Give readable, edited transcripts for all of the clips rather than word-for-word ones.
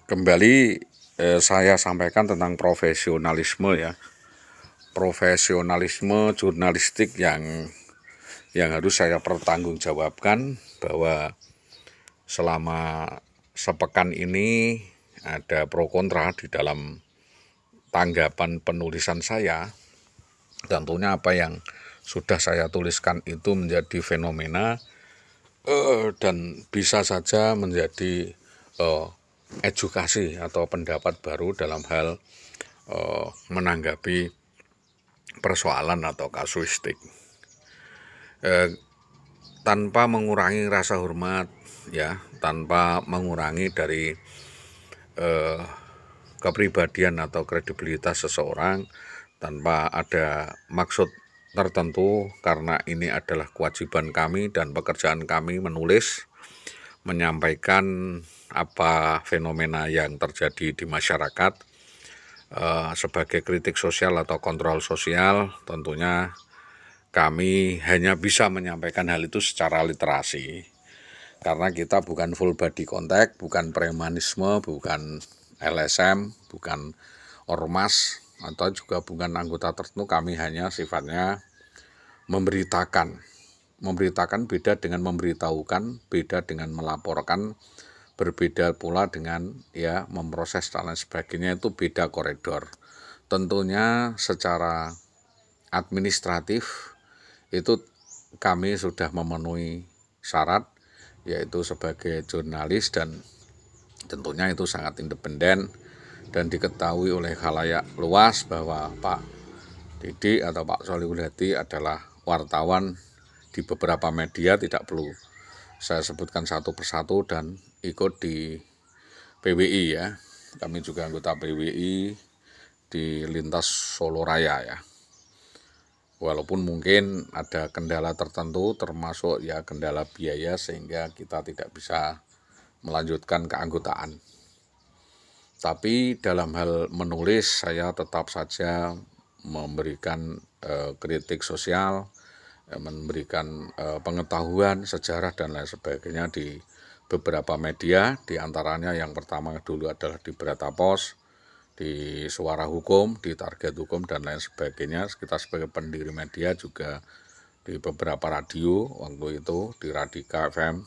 Kembali saya sampaikan tentang profesionalisme ya. Profesionalisme jurnalistik yang harus saya pertanggungjawabkan, bahwa selama sepekan ini ada pro kontra di dalam tanggapan penulisan saya. Tentunya apa yang sudah saya tuliskan itu menjadi fenomena dan bisa saja menjadi edukasi atau pendapat baru dalam hal menanggapi persoalan atau kasuistik, tanpa mengurangi rasa hormat ya, tanpa mengurangi dari kepribadian atau kredibilitas seseorang, tanpa ada maksud tertentu, karena ini adalah kewajiban kami dan pekerjaan kami menulis, menyampaikan apa fenomena yang terjadi di masyarakat sebagai kritik sosial atau kontrol sosial. Tentunya kami hanya bisa menyampaikan hal itu secara literasi, karena kita bukan full body contact, bukan premanisme, bukan LSM, bukan ormas, atau juga bukan anggota tertentu. Kami hanya sifatnya memberitakan. Memberitakan beda dengan memberitahukan, beda dengan melaporkan, berbeda pula dengan ya memproses dan lain sebagainya, itu beda koridor. Tentunya secara administratif itu kami sudah memenuhi syarat, yaitu sebagai jurnalis, dan tentunya itu sangat independen dan diketahui oleh khalayak luas bahwa Pak Didi atau Pak Sholihul Hadi adalah wartawan di beberapa media. Tidak perlu saya sebutkan satu persatu, dan ikut di PWI ya. Kami juga anggota PWI di lintas Solo Raya ya. Walaupun mungkin ada kendala tertentu, termasuk ya kendala biaya, sehingga kita tidak bisa melanjutkan keanggotaan. Tapi dalam hal menulis, saya tetap saja memberikan kritik sosial, memberikan pengetahuan sejarah dan lain sebagainya di beberapa media. Di antaranya yang pertama dulu adalah di Berita Pos, di Suara Hukum, di Target Hukum dan lain sebagainya. Kita sebagai pendiri media juga di beberapa radio, waktu itu di Radika FM.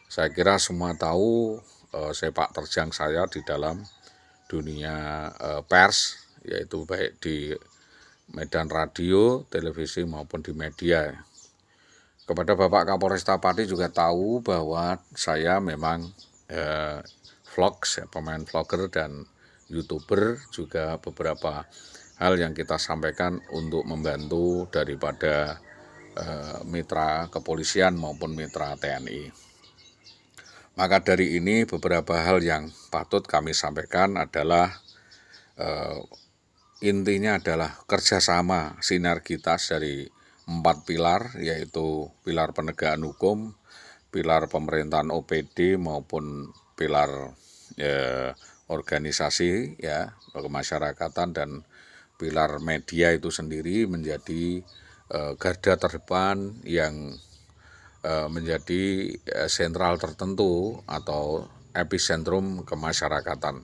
Saya kira semua tahu sepak terjang saya di dalam dunia pers, yaitu baik di medan radio, televisi maupun di media. Kepada Bapak Kapolresta Pati juga tahu bahwa saya memang vlogs, pemain vlogger dan YouTuber, juga beberapa hal yang kita sampaikan untuk membantu daripada mitra kepolisian maupun mitra TNI. Maka dari ini beberapa hal yang patut kami sampaikan adalah intinya adalah kerjasama sinergitas dari 4 pilar, yaitu pilar penegakan hukum, pilar pemerintahan OPD maupun pilar organisasi ya kemasyarakatan, dan pilar media itu sendiri menjadi garda terdepan yang menjadi sentral tertentu atau epicentrum kemasyarakatan.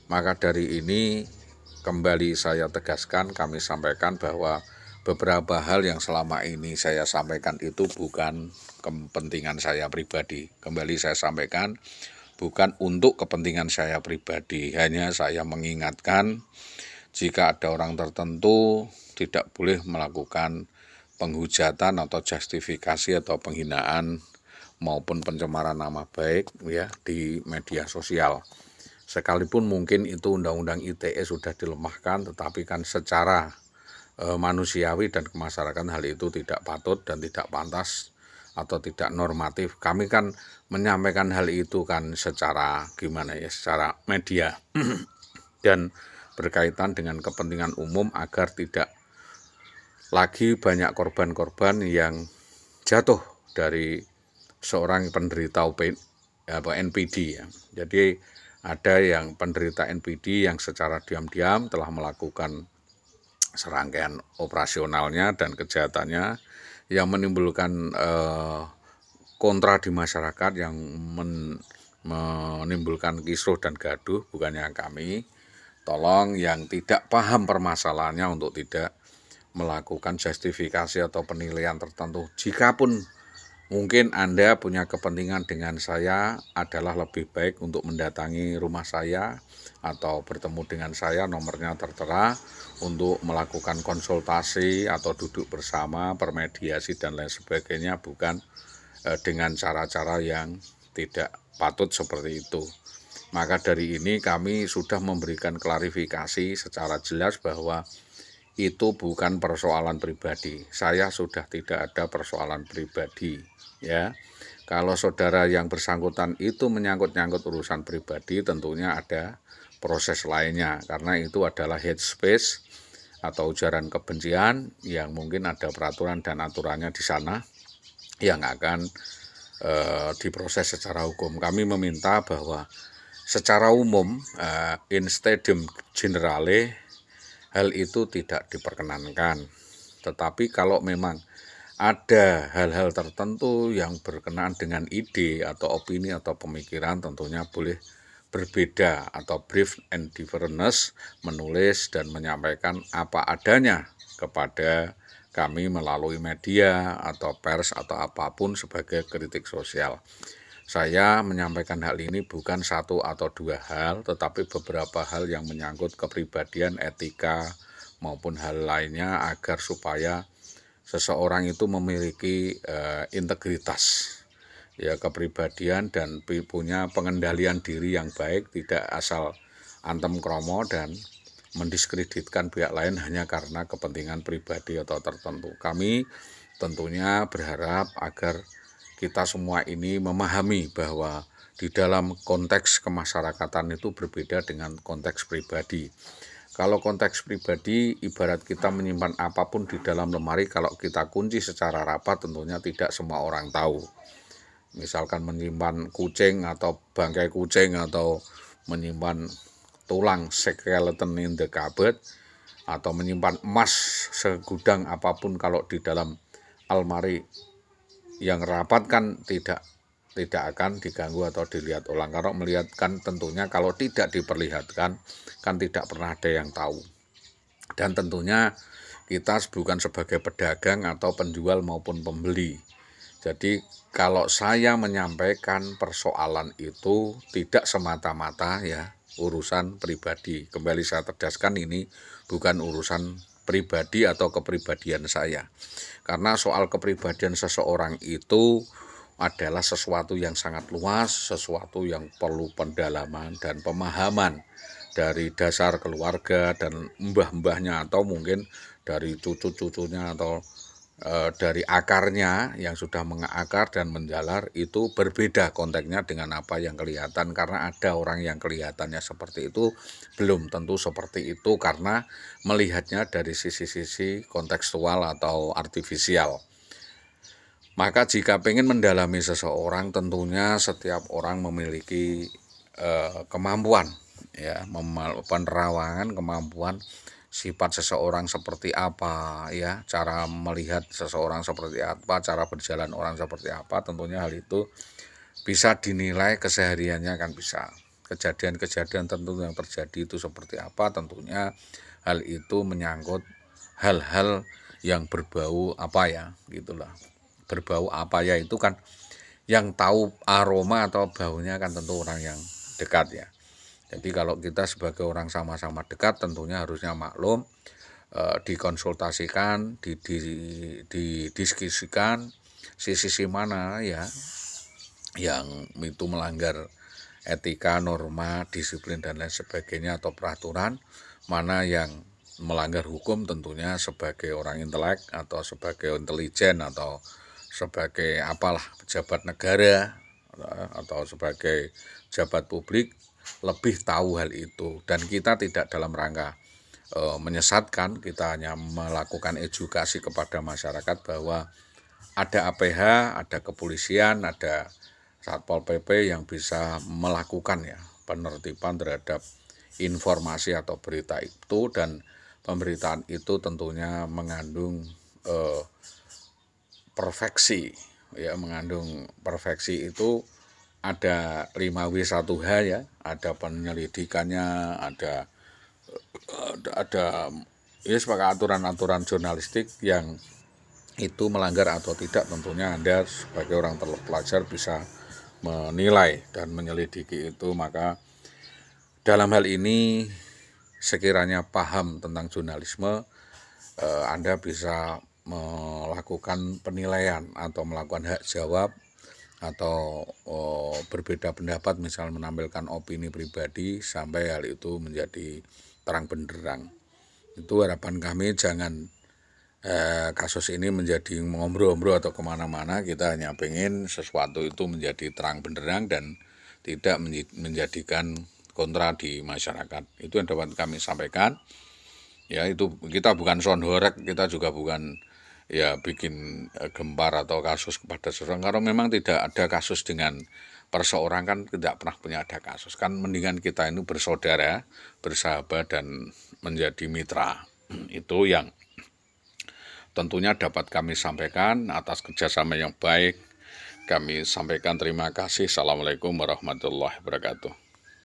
Maka dari ini kembali saya tegaskan, kami sampaikan bahwa beberapa hal yang selama ini saya sampaikan itu bukan kepentingan saya pribadi. Kembali saya sampaikan, bukan untuk kepentingan saya pribadi, hanya saya mengingatkan jika ada orang tertentu tidak boleh melakukan penghujatan atau justifikasi atau penghinaan maupun pencemaran nama baik ya di media sosial. Sekalipun mungkin itu undang-undang ITE sudah dilemahkan, tetapi kan secara manusiawi dan kemasyarakatan hal itu tidak patut dan tidak pantas atau tidak normatif. Kami kan menyampaikan hal itu kan secara gimana ya, secara media dan berkaitan dengan kepentingan umum agar tidak lagi banyak korban-korban yang jatuh dari seorang penderita NPD ya. Jadi ada yang penderita NPD yang secara diam-diam telah melakukan serangkaian operasionalnya dan kejahatannya yang menimbulkan kontra di masyarakat, yang menimbulkan kisruh dan gaduh, bukannya kami. Tolong yang tidak paham permasalahannya untuk tidak melakukan justifikasi atau penilaian tertentu. Jikapun mungkin Anda punya kepentingan dengan saya, adalah lebih baik untuk mendatangi rumah saya atau bertemu dengan saya, nomornya tertera, untuk melakukan konsultasi atau duduk bersama, bermediasi dan lain sebagainya, bukan dengan cara-cara yang tidak patut seperti itu. Maka dari ini kami sudah memberikan klarifikasi secara jelas bahwa itu bukan persoalan pribadi. Saya sudah tidak ada persoalan pribadi, ya. Kalau saudara yang bersangkutan itu menyangkut-nyangkut urusan pribadi, tentunya ada proses lainnya, karena itu adalah hate speech atau ujaran kebencian yang mungkin ada peraturan dan aturannya di sana yang akan diproses secara hukum. Kami meminta bahwa secara umum in stadium generale hal itu tidak diperkenankan. Tetapi kalau memang ada hal-hal tertentu yang berkenaan dengan ide atau opini atau pemikiran, tentunya boleh berbeda atau brief and difference, menulis dan menyampaikan apa adanya kepada kami melalui media atau pers atau apapun sebagai kritik sosial. Saya menyampaikan hal ini bukan satu atau dua hal, tetapi beberapa hal yang menyangkut kepribadian, etika, maupun hal lainnya, agar supaya seseorang itu memiliki integritas, ya, kepribadian, dan punya pengendalian diri yang baik, tidak asal antem kromo dan mendiskreditkan pihak lain hanya karena kepentingan pribadi atau tertentu. Kami tentunya berharap agar kita semua ini memahami bahwa di dalam konteks kemasyarakatan itu berbeda dengan konteks pribadi. Kalau konteks pribadi, ibarat kita menyimpan apapun di dalam lemari, kalau kita kunci secara rapat tentunya tidak semua orang tahu. Misalkan menyimpan kucing atau bangkai kucing, atau menyimpan tulang skeleton in the cupboard, atau menyimpan emas segudang apapun, kalau di dalam almari yang rapat kan tidak akan diganggu atau dilihat orang. Kalau melihat kan tentunya kalau tidak diperlihatkan kan tidak pernah ada yang tahu. Dan tentunya kita bukan sebagai pedagang atau penjual maupun pembeli. Jadi kalau saya menyampaikan persoalan itu tidak semata-mata ya urusan pribadi. Kembali saya tegaskan, ini bukan urusan pribadi atau kepribadian saya. Karena soal kepribadian seseorang itu adalah sesuatu yang sangat luas, sesuatu yang perlu pendalaman dan pemahaman dari dasar keluarga dan mbah-mbahnya, atau mungkin dari cucu-cucunya, atau dari akarnya yang sudah mengakar dan menjalar. Itu berbeda konteksnya dengan apa yang kelihatan, karena ada orang yang kelihatannya seperti itu belum tentu seperti itu, karena melihatnya dari sisi-sisi kontekstual atau artifisial. Maka jika ingin mendalami seseorang, tentunya setiap orang memiliki kemampuan, ya, penerawangan kemampuan sifat seseorang seperti apa, ya, cara melihat seseorang seperti apa, cara berjalan orang seperti apa. Tentunya hal itu bisa dinilai kesehariannya, kan bisa. Kejadian-kejadian tentu yang terjadi itu seperti apa, tentunya hal itu menyangkut hal-hal yang berbau apa ya, gitulah. Berbau apa ya itu kan yang tahu aroma atau baunya kan tentu orang yang dekat, ya. Jadi kalau kita sebagai orang sama-sama dekat, tentunya harusnya maklum, dikonsultasikan, didiskusikan sisi mana ya yang itu melanggar etika, norma, disiplin dan lain sebagainya, atau peraturan, mana yang melanggar hukum. Tentunya sebagai orang intelek atau sebagai intelijen atau sebagai apalah pejabat negara atau sebagai pejabat publik lebih tahu hal itu. Dan kita tidak dalam rangka menyesatkan, kita hanya melakukan edukasi kepada masyarakat bahwa ada APH, ada kepolisian, ada Satpol PP yang bisa melakukan ya penertiban terhadap informasi atau berita itu. Dan pemberitaan itu tentunya mengandung perfeksi, ya, mengandung perfeksi itu ada 5W1H ya, ada penyelidikannya, ada ya sebagai aturan-aturan jurnalistik yang itu melanggar atau tidak, tentunya Anda sebagai orang terpelajar bisa menilai dan menyelidiki itu. Maka dalam hal ini sekiranya paham tentang jurnalisme, Anda bisa melakukan penilaian atau melakukan hak jawab atau berbeda pendapat, misal menampilkan opini pribadi sampai hal itu menjadi terang benderang. Itu harapan kami, jangan kasus ini menjadi mengombro-ombro atau kemana-mana. Kita hanya pengen sesuatu itu menjadi terang benderang dan tidak menjadikan kontra di masyarakat. Itu yang dapat kami sampaikan. Ya, itu kita bukan sound horeg, kita juga bukan ya bikin gempar atau kasus kepada seseorang. Kalau memang tidak ada kasus dengan perseorang, kan tidak pernah punya ada kasus. Kan mendingan kita ini bersaudara, bersahabat, dan menjadi mitra. Itu yang tentunya dapat kami sampaikan. Atas kerjasama yang baik kami sampaikan terima kasih. Assalamualaikum warahmatullahi wabarakatuh.